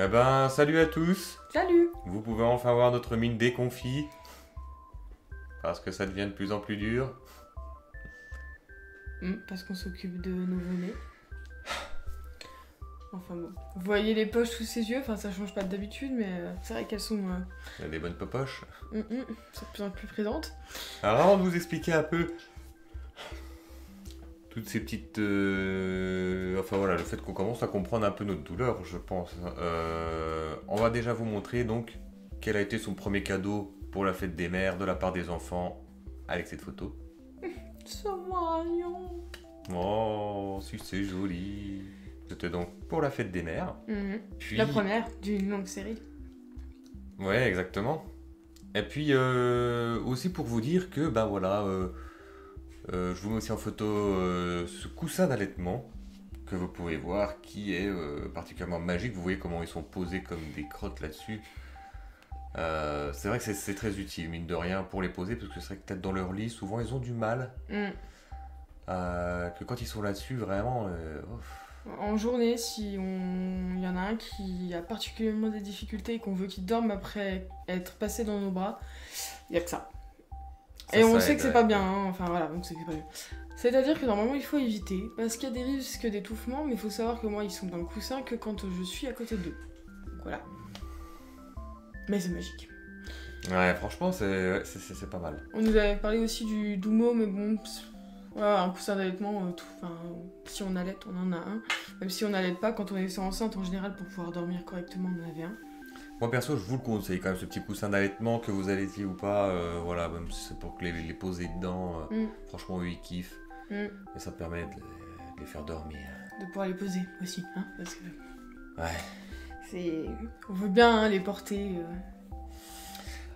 Eh ben, salut à tous. Salut! Vous pouvez enfin voir notre mine déconfit. Parce que ça devient de plus en plus dur. Parce qu'on s'occupe de nouveau-nés. Enfin bon. Vous voyez les poches sous ses yeux, enfin ça change pas d'habitude, mais c'est vrai qu'elles sont Il y a des bonnes popoches. sont de plus en plus présentes. Alors avant de vous expliquer un peu toutes ces petites... Enfin voilà, le fait qu'on commence à comprendre un peu notre douleur, je pense. On va déjà vous montrer donc quel a été son premier cadeau pour la fête des mères de la part des enfants avec cette photo. C'est mignon! Oh, si c'est joli. C'était donc pour la fête des mères. Puis... La première d'une longue série. Ouais, exactement. Et puis aussi pour vous dire que, ben voilà, je vous mets aussi en photo ce coussin d'allaitement que vous pouvez voir qui est particulièrement magique. Vous voyez comment ils sont posés comme des crottes là-dessus. C'est vrai que c'est très utile, mine de rien, pour les poser, parce que c'est vrai que peut-être dans leur lit, souvent ils ont du mal. Que quand ils sont là-dessus, vraiment... En journée, si il y en a un qui a particulièrement des difficultés et qu'on veut qu'il dorme après être passé dans nos bras, il n'y a que ça. Et on sait que c'est pas bien, hein. Enfin voilà, on sait que c'est pas bien. C'est-à-dire que normalement il faut éviter, parce qu'il y a des risques d'étouffement, mais il faut savoir que moi ils sont dans le coussin que quand je suis à côté d'eux. Donc voilà. Mais c'est magique. Ouais, franchement, c'est pas mal. On nous avait parlé aussi du Doumo, mais bon, voilà, un coussin d'allaitement, si on allait, on en a un. Même si on n'allait pas, quand on est enceinte, en général, pour pouvoir dormir correctement, on en avait un. Moi perso, je vous le conseille quand même, ce petit coussin d'allaitement, que vous allaitiez ou pas, voilà, même si c'est pour que les poser dedans, franchement, eux, ils kiffent. Et ça permet de les faire dormir. De pouvoir les poser aussi, hein, parce que... Ouais. On veut bien hein, les porter.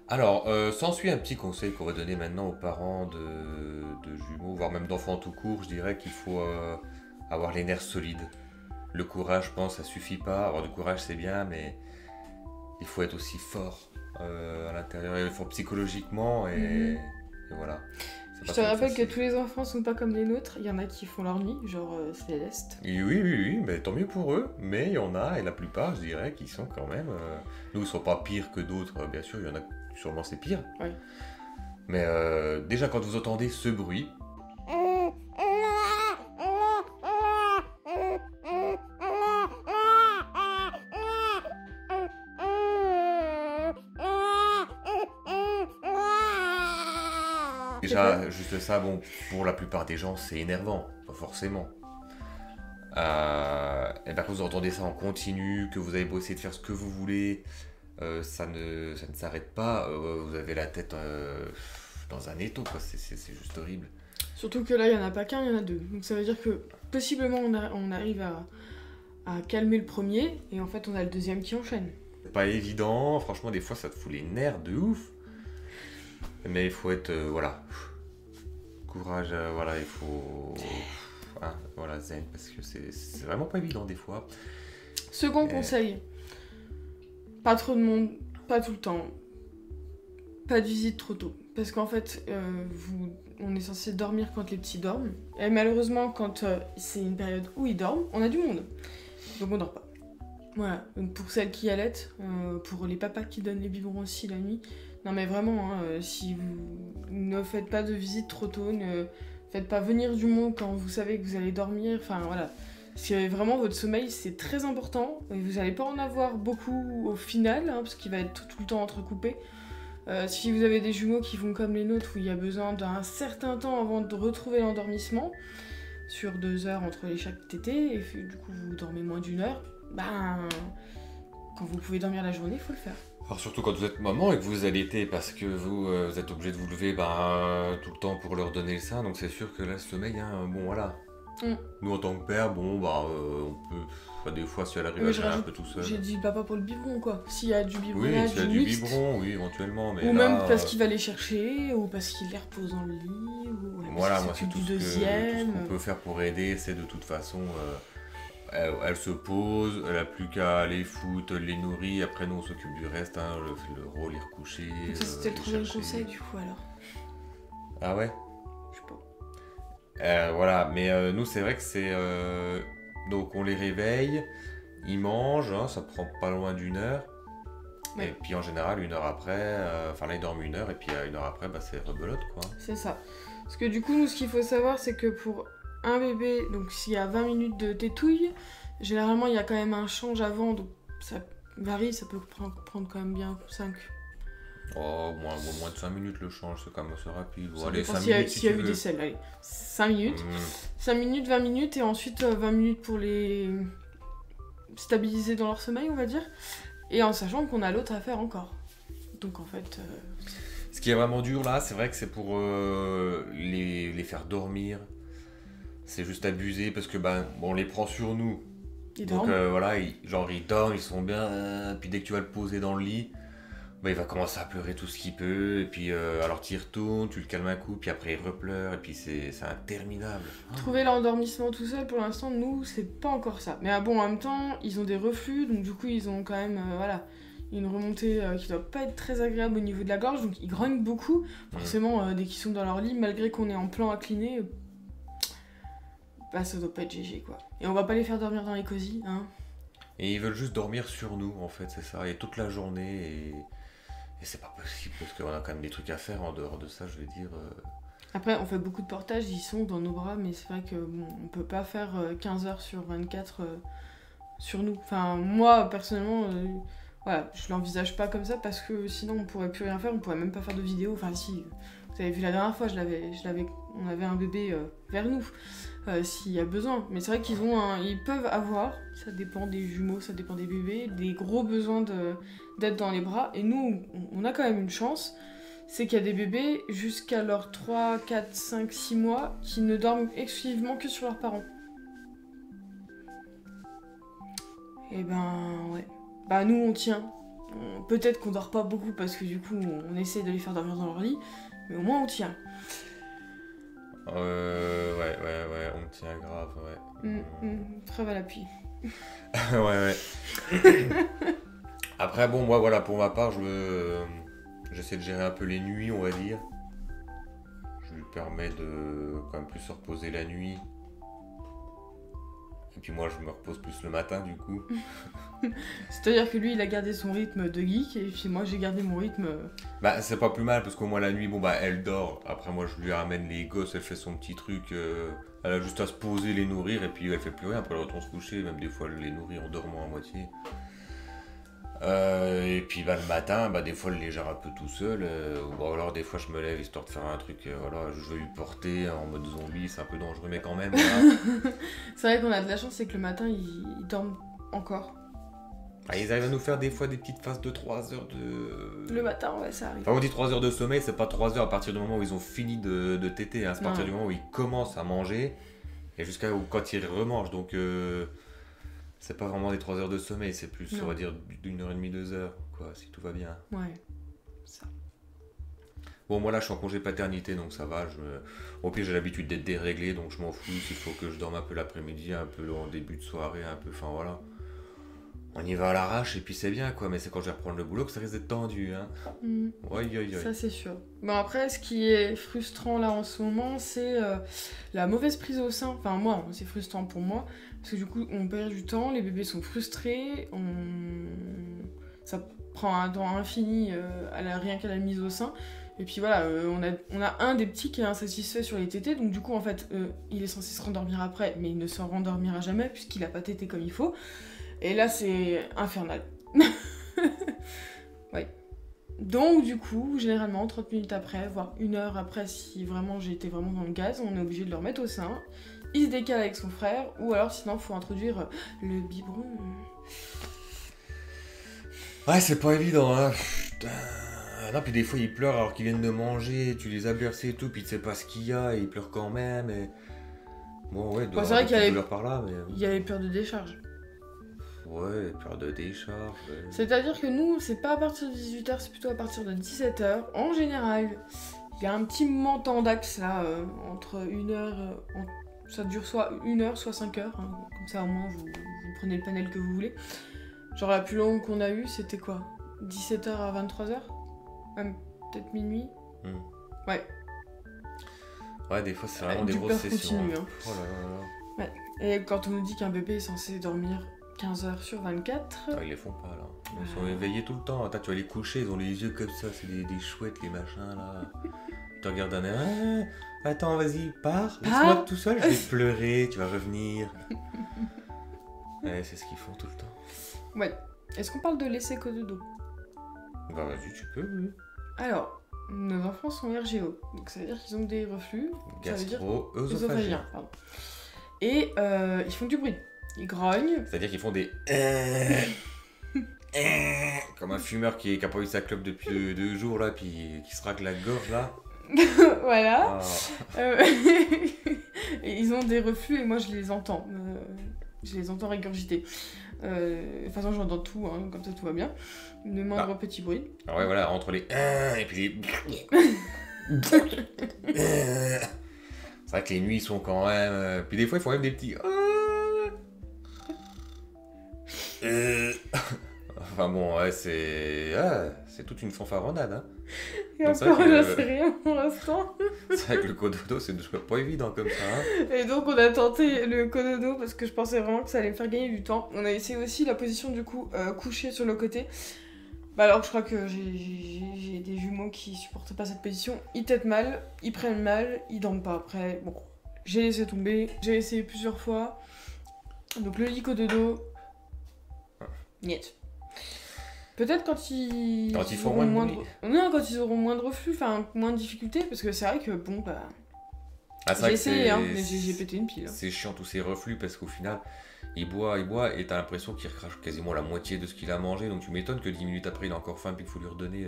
Alors, s'ensuit un petit conseil qu'on va donner maintenant aux parents de jumeaux, voire même d'enfants tout court. Je dirais qu'il faut avoir les nerfs solides. Le courage, je pense, ça suffit pas. Avoir du courage, c'est bien, mais il faut être aussi fort à l'intérieur. Il faut psychologiquement et voilà. Je te rappelle que tous les enfants sont pas comme les nôtres. Il y en a qui font leur nuit, genre Céleste. Oui, mais tant mieux pour eux. Mais il y en a, et la plupart, je dirais, qui sont quand même... nous, ils sont pas pires que d'autres, bien sûr. Il y en a sûrement c'est pire. Ouais. Mais déjà, quand vous entendez ce bruit... Déjà, juste ça, bon, pour la plupart des gens, c'est énervant, pas forcément. Et bien quand vous entendez ça en continu, que vous avez beau essayer de faire ce que vous voulez, ça ne s'arrête pas, vous avez la tête dans un étau, quoi. C'est juste horrible. Surtout que là, il n'y en a pas qu'un, il y en a deux. Donc ça veut dire que possiblement on arrive à calmer le premier, et en fait on a le deuxième qui enchaîne. C'est pas évident, franchement, des fois ça te fout les nerfs de ouf. Mais il faut être, voilà, courage, voilà, il faut, voilà, zen, parce que c'est vraiment pas évident des fois. Second conseil, pas trop de monde, pas tout le temps, pas de visite trop tôt. Parce qu'en fait, on est censé dormir quand les petits dorment. Et malheureusement, quand c'est une période où ils dorment, on a du monde. Donc on dort pas. Voilà, donc pour celles qui allaitent, pour les papas qui donnent les biberons aussi la nuit, non mais vraiment, hein, si vous ne faites pas de visite trop tôt, ne faites pas venir du monde quand vous savez que vous allez dormir, enfin voilà. Parce que vraiment votre sommeil c'est très important, et vous n'allez pas en avoir beaucoup au final, hein, parce qu'il va être tout le temps entrecoupé. Si vous avez des jumeaux qui font comme les nôtres, où il y a besoin d'un certain temps avant de retrouver l'endormissement, sur 2 heures entre les chaque tétée, et du coup vous dormez moins d'1 heure, quand vous pouvez dormir la journée, il faut le faire. Alors surtout quand vous êtes maman et que vous allaitez parce que vous êtes obligé de vous lever tout le temps pour leur donner le sein, donc c'est sûr que là le sommeil, hein, bon voilà. Nous en tant que père, bon on peut, des fois si elle arrive à gérer un peu tout seul. J'ai dit papa pour le biberon quoi, s'il y a du biberon, oui, s'il y a du mixte, biberon, oui éventuellement, mais ou là, même parce qu'il va les chercher, ou parce qu'il les repose dans le lit, ou voilà, moi c'est tout du ce deuxième. qu'on peut faire pour aider, c'est de toute façon... Elle se pose, elle a plus qu'à aller foutre, les nourrit, après nous on s'occupe du reste, hein, le rôle, les recoucher. Ça c'était le troisième conseil du coup alors. Ah ouais? Je sais pas. Voilà, mais nous c'est vrai que c'est... donc on les réveille, Il mange, hein, ça prend pas loin d'une heure. Ouais. Et puis en général, une heure après, enfin là il dorment une heure, et puis une heure après, bah, c'est rebelote quoi. C'est ça. Parce que du coup, nous, ce qu'il faut savoir, c'est que pour un bébé, donc s'il y a 20 minutes de tétouille, généralement, il y a quand même un change avant, donc ça varie, ça peut prendre quand même bien 5. Oh, moins de 5 minutes le change, c'est quand même assez rapide. Bon, Ça allez, dépend 5 s'il y a, minutes s'il si y a tu eu veux. des selles, allez. 5 minutes. Mmh. 5 minutes, 20 minutes, et ensuite 20 minutes pour les stabiliser dans leur sommeil, on va dire. Et en sachant qu'on a l'autre à faire encore. Donc en fait... Ce qui est vraiment dur là, c'est vrai que c'est pour les faire dormir. C'est juste abusé parce que ben, bon, on les prend sur nous. Ils Donc dorment. voilà, ils dorment, ils sont bien. Puis dès que tu vas le poser dans le lit, bah, il va commencer à pleurer tout ce qu'il peut. Et puis alors tu y retournes, tu le calmes un coup, puis après il repleure. Et puis c'est interminable. Trouver l'endormissement tout seul, pour l'instant, nous, c'est pas encore ça. Mais bon, en même temps, ils ont des reflux, donc du coup, ils ont quand même, voilà, une remontée qui doit pas être très agréable au niveau de la gorge, donc ils grognent beaucoup. Forcément, dès qu'ils sont dans leur lit, malgré qu'on est en plan incliné, bah ça doit pas être GG, quoi. Et on va pas les faire dormir dans les cosy, hein. Et ils veulent juste dormir sur nous, en fait, c'est ça. Et toute la journée. Et c'est pas possible parce qu'on a quand même des trucs à faire en dehors de ça, je veux dire. Après, on fait beaucoup de portages, ils sont dans nos bras, mais c'est vrai que bon, on peut pas faire 15 heures sur 24 sur nous. Enfin, moi, personnellement, voilà, je l'envisage pas comme ça parce que sinon on pourrait plus rien faire, on pourrait même pas faire de vidéo. Enfin, si, vous avez vu la dernière fois, on avait un bébé vers nous, s'il y a besoin. Mais c'est vrai ils peuvent avoir, ça dépend des jumeaux, ça dépend des bébés, des gros besoins d'être dans les bras. Et nous, on a quand même une chance. C'est qu'il y a des bébés jusqu'à leurs 3, 4, 5, 6 mois qui ne dorment exclusivement que sur leurs parents. Et ben ouais. Bah nous on tient. Peut-être qu'on dort pas beaucoup parce que du coup on essaie de les faire dormir dans leur lit, mais au moins on tient. Ouais, on tient grave, ouais. Preuve à l'appui. Ouais. Après, bon, moi, voilà, pour ma part, j'essaie de gérer un peu les nuits, on va dire. Je lui permets de quand même plus se reposer la nuit. Et puis moi, je me repose plus le matin, du coup. C'est-à-dire que lui, il a gardé son rythme de geek, et puis moi, j'ai gardé mon rythme... Bah, c'est pas plus mal, parce qu'au moins la nuit, bon, bah, elle dort. Après, moi, je lui ramène les gosses, elle fait son petit truc. Elle a juste à se poser, les nourrir, et puis elle fait plus rien. Après, elle retourne se coucher, même des fois, elle les nourrit en dormant à moitié. Et puis bah, le matin, bah, des fois je les gère un peu tout seul, ou alors des fois je me lève histoire de faire un truc, voilà, je veux lui porter en mode zombie, c'est un peu dangereux mais quand même. Voilà. C'est vrai qu'on a de la chance, c'est que le matin ils dorment encore. Ah, ils arrivent à nous faire des fois des petites phases de 3 heures de... Le matin, ouais, ça arrive. Enfin on dit 3 heures de sommeil, c'est pas 3 heures à partir du moment où ils ont fini de téter, hein. C'est à partir du moment où ils commencent à manger et jusqu'à quand ils remangent, donc... C'est pas vraiment des 3 heures de sommeil, c'est plus, on va dire, d'1h30, 2 heures, quoi, si tout va bien. Ouais, ça. Bon, moi là, je suis en congé paternité, donc ça va. Au pire, j'ai l'habitude d'être déréglé, donc je m'en fous. S'il faut que je dorme un peu l'après-midi, un peu en début de soirée, un peu, enfin voilà. On y va à l'arrache et puis c'est bien, quoi. Mais c'est quand je vais reprendre le boulot que ça risque d'être tendu, hein. Ouais. Ça, c'est sûr. Bon, après, ce qui est frustrant là en ce moment, c'est la mauvaise prise au sein. Enfin, moi, c'est frustrant pour moi. Parce que du coup, on perd du temps, les bébés sont frustrés, ça prend un temps infini rien qu'à la mise au sein. Et puis voilà, on a un des petits qui est insatisfait sur les tétés, donc du coup, en fait, il est censé se rendormir après, mais il ne se rendormira jamais puisqu'il a pas tété comme il faut. Et là, c'est infernal. Ouais. Donc du coup, généralement, 30 minutes après, voire 1 heure après, si vraiment j'ai été vraiment dans le gaz, on est obligé de le remettre au sein. Il se décale avec son frère, ou alors sinon, faut introduire le biberon. Ouais, c'est pas évident, hein. Putain. Non, puis des fois, ils pleurent alors qu'ils viennent de manger, tu les as bercés et tout, puis tu sais pas ce qu'il y a, et ils pleurent quand même, et... Bon, ouais, il doit y avoir des petites douleurs par là, mais... Il y avait peur de décharge. Ouais, peur de décharge. Ouais. C'est-à-dire que nous, c'est pas à partir de 18h, c'est plutôt à partir de 17h. En général, il y a un petit menton d'axe là, entre 1h... ça dure soit 1h, soit 5h. Hein. Comme ça, au moins, vous prenez le panel que vous voulez. Genre, la plus longue qu'on a eue, c'était quoi 17h à 23h Même peut-être minuit Ouais. Ouais, des fois, c'est vraiment des grosses sessions. Continue, hein. Oh là là là. Ouais. Et quand on nous dit qu'un bébé est censé dormir 15 heures sur 24. Ah, ils les font pas là. Ils sont éveillés tout le temps. Attends, tu vas les coucher, ils ont les yeux comme ça, c'est des chouettes les machins là. Ils te regardent un air. Ah, attends, vas-y, pars, laisse-moi tout seul, je vais pleurer, tu vas revenir. Ouais, c'est ce qu'ils font tout le temps. Ouais. Est-ce qu'on parle de l'essai cododo? Bah vas-y, tu peux, oui. Alors, nos enfants sont RGO, donc ça veut dire qu'ils ont des reflux. Gastro-œsophagiens. Pardon. Et ils font du bruit. Ils grognent. C'est-à-dire qu'ils font des... Comme un fumeur qui a pas eu sa clope depuis 2 jours là, puis qui se racle la gorge là. Voilà. Ah. Et ils ont des reflux et moi je les entends. Je les entends régurgiter. De toute façon j'entends tout, hein, comme ça tout va bien. Le moindre petit bruit. Alors ouais, voilà, entre les... et puis les... C'est vrai que les nuits sont quand même... Puis des fois ils font même des petits... Enfin bon, ouais, c'est toute une fanfaronnade, hein. Et encore, j'en sais rien pour l'instant. C'est vrai que le cododo, c'est pas évident comme ça, hein. Et donc on a tenté le cododo parce que je pensais vraiment que ça allait me faire gagner du temps. On a essayé aussi la position du coup couché sur le côté. Bah alors je crois que j'ai des jumeaux qui supportent pas cette position. Ils têtent mal, ils prennent mal, ils dorment pas après. Bon, j'ai laissé tomber, j'ai essayé plusieurs fois. Donc le lit cododo, niet. Peut-être quand ils font moins de bruit. Non, quand ils auront moins de reflux, enfin moins de difficultés, parce que c'est vrai que bon bah... J'ai essayé, hein, mais j'ai pété une pile. C'est chiant tous ces reflux parce qu'au final, il boit et t'as l'impression qu'il recrache quasiment la moitié de ce qu'il a mangé, donc tu m'étonnes que 10 minutes après il a encore faim puis qu'il faut lui redonner...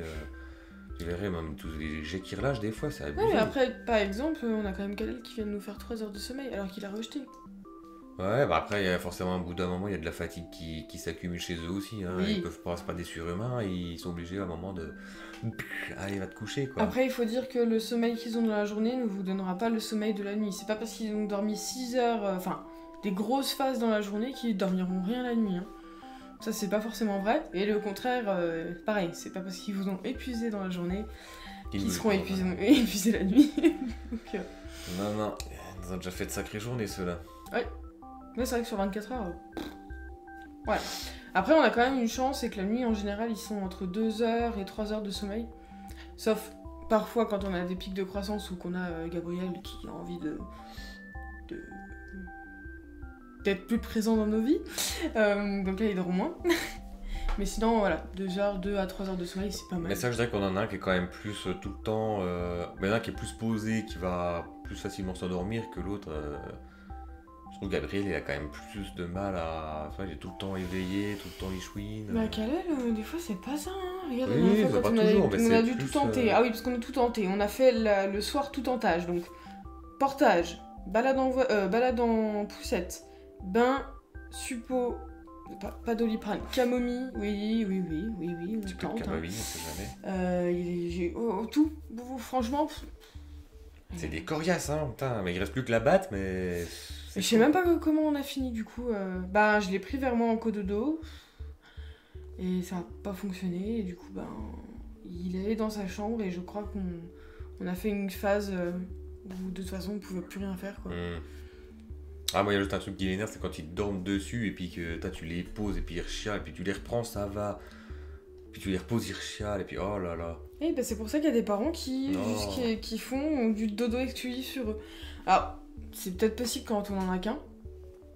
Tu verrais même tous les jets qu'il relâche des fois, ça abusé. Ouais, mais après, par exemple, on a quand même Kalel qui vient de nous faire 3 heures de sommeil alors qu'il a rejeté. Ouais, bah après, il y a forcément un bout d'un moment, il y a de la fatigue qui s'accumule chez eux aussi. Hein. Oui. Ils peuvent pas, c'est pas des surhumains, ils sont obligés à un moment de... Allez, va te coucher, quoi. Après, il faut dire que le sommeil qu'ils ont dans la journée ne vous donnera pas le sommeil de la nuit. C'est pas parce qu'ils ont dormi 6 heures, enfin, des grosses phases dans la journée qu'ils dormiront rien la nuit. Hein. Ça, c'est pas forcément vrai. Et le contraire, pareil, c'est pas parce qu'ils vous ont épuisé dans la journée qu'ils seront épuisés la nuit. Donc, Non, ils ont déjà fait de sacrées journées, ceux-là. Ouais. Mais c'est vrai que sur 24 heures... Voilà. Après, on a quand même une chance, c'est que la nuit, en général, ils sont entre 2 heures et 3 heures de sommeil. Sauf parfois quand on a des pics de croissance ou qu'on a Gabriel qui a envie d'être plus présent dans nos vies. Donc là, il dort moins. Mais sinon, voilà, 2 à 3 heures de sommeil, c'est pas mal. Mais ça, je dirais qu'on en a un qui est quand même plus tout le temps... Mais un qui est plus posé, qui va plus facilement s'endormir que l'autre... Je trouve que Gabriel, il a quand même plus de mal à... Enfin, il est tout le temps éveillé, tout le temps il chouine. Bah Kalel, des fois c'est pas ça, hein. Regarde, Oui, la dernière fois, pas quand toujours, on a dû tout tenter. Ah oui, parce qu'on a tout tenté. On a fait le soir tout tentage, donc portage, balade en poussette, bain, suppo, pas Doliprane, camomille, oui, on Tu peux tente. camomille, on sait jamais. Tout, franchement... C'est des coriaces, hein, putain, mais il reste plus que la batte, mais... Je sais même pas comment on a fini du coup. Bah, je l'ai pris vers moi en cododo. Et ça a pas fonctionné. Et du coup, il est dans sa chambre et je crois qu'on a fait une phase où de toute façon on pouvait plus rien faire, quoi. Ah, moi, il y a juste un truc qui l'énerve, c'est quand ils dorment dessus et puis que tu les poses et puis ils rechialent et puis tu les reprends, ça va. Puis tu les reposes, ils rechialent et puis oh là là. Et bah, c'est pour ça qu'il y a des parents qui font du dodo exclusif sur eux. Alors, c'est peut-être possible quand on en a qu'un,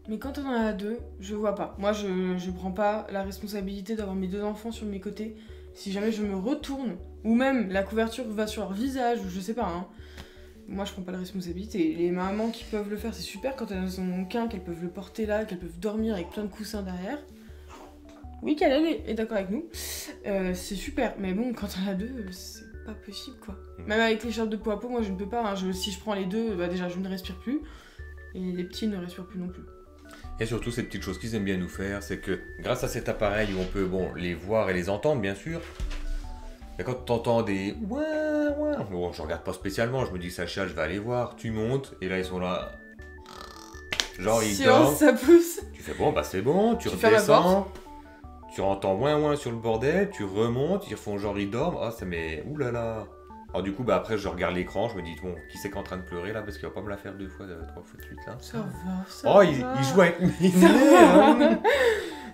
mais quand on en a 2, je vois pas. Moi, je prends pas la responsabilité d'avoir mes 2 enfants sur mes côtés. Si jamais je me retourne, ou même la couverture va sur leur visage, ou je sais pas, hein. Moi, je prends pas la responsabilité. Les mamans qui peuvent le faire, c'est super. Quand elles en ont qu'un, qu'elles peuvent le porter là, qu'elles peuvent dormir avec plein de coussins derrière. Oui, Kalel est d'accord avec nous. C'est super. Mais bon, quand on en a 2, c'est pas possible, quoi. Même avec l'écharpe de peau à peau, moi, je ne peux pas. Hein. Si je prends les 2, déjà, je ne respire plus. Et les petits ne respirent plus non plus. Et surtout, ces petites choses qu'ils aiment bien nous faire, c'est que grâce à cet appareil où on peut les voir et les entendre, bien sûr, et quand tu entends des ouin, bon, je regarde pas spécialement, je me dis que ça chiale, je vais aller voir, tu montes, et là ils sont là, genre ils dorment, ça pousse. Tu fais bon, c'est bon, tu fermes la porte. redescends, tu entends ouin sur le bordel, tu remontes, ils font genre ils dorment, ça met oulala. Alors du coup, après je regarde l'écran, je me dis bon, qui c'est qui est en train de pleurer là, parce qu'il va pas me la faire 2 fois, 3 fois de suite là. Ça va, il joue avec mes nerfs, hein.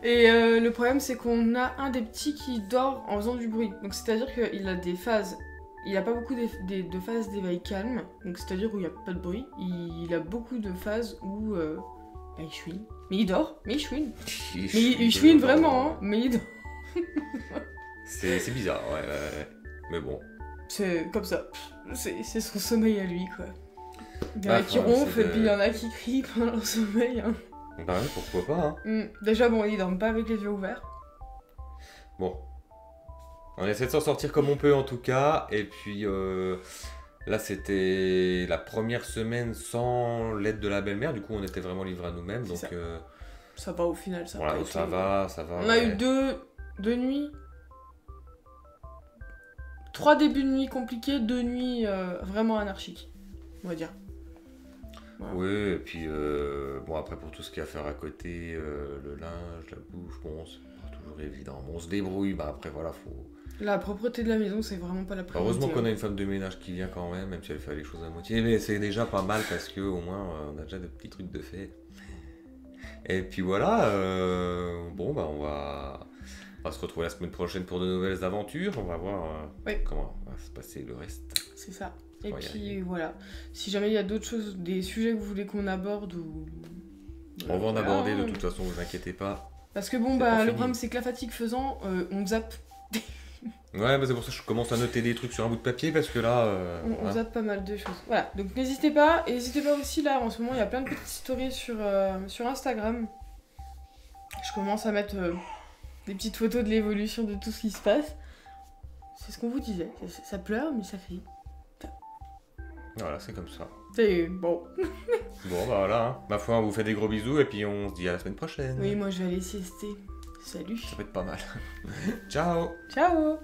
Et le problème, c'est qu'on a un des petits qui dort en faisant du bruit. Donc c'est-à-dire qu'il a des phases... Il a pas beaucoup de phases d'éveil calme, donc c'est-à-dire où il n'y a pas de bruit. Il a beaucoup de phases où il chouine. Mais il dort, mais il chouine. Il chouine vraiment, hein, mais il dort. C'est bizarre, ouais. Mais bon. C'est comme ça. C'est son sommeil à lui, quoi. Il y en a qui ronflent et puis il y en a qui crient pendant leur sommeil. Hein. Bah ouais, pourquoi pas, hein. Déjà, bon, ils dorment pas avec les yeux ouverts. Bon. On essaie de s'en sortir comme on peut en tout cas, et puis là c'était la première semaine sans l'aide de la belle-mère, du coup on était vraiment livrés à nous-mêmes, donc... Ça va au final, ça voilà, va. Ça va. On a eu deux nuits, 3 débuts de nuit compliqués, 2 nuits vraiment anarchiques, on va dire. Voilà. Oui, et puis bon après pour tout ce qu'il y a à faire à côté, le linge, la bouffe, bon c'est pas toujours évident, bon, on se débrouille, bah après voilà, faut... La propreté de la maison, c'est vraiment pas la priorité. Heureusement qu'on a une femme de ménage qui vient quand même si elle fait les choses à moitié. Mais c'est déjà pas mal parce que au moins on a déjà de petits trucs de fait. Et puis voilà, bon bah on va se retrouver la semaine prochaine pour de nouvelles aventures. On va voir comment va se passer le reste. C'est ça. Et puis voilà, si jamais il y a d'autres choses, des sujets que vous voulez qu'on aborde on va en aborder de toute façon, vous inquiétez pas. Parce que bon bah le problème c'est que la fatigue faisant, on zappe. Ouais, bah c'est pour ça que je commence à noter des trucs sur un bout de papier parce que là... on zappe pas mal de choses. Voilà, donc n'hésitez pas. Et n'hésitez pas aussi, là, en ce moment, il y a plein de petites stories sur Instagram. Je commence à mettre des petites photos de l'évolution de tout ce qui se passe. C'est ce qu'on vous disait. Ça pleure, mais ça crie. Voilà, c'est comme ça. C'est bon. Bon, bah voilà. Hein. Ma foi, on vous fait des gros bisous et puis on se dit à la semaine prochaine. Oui, moi je vais aller siester. Salut. Ça va être pas mal. Ciao. Ciao.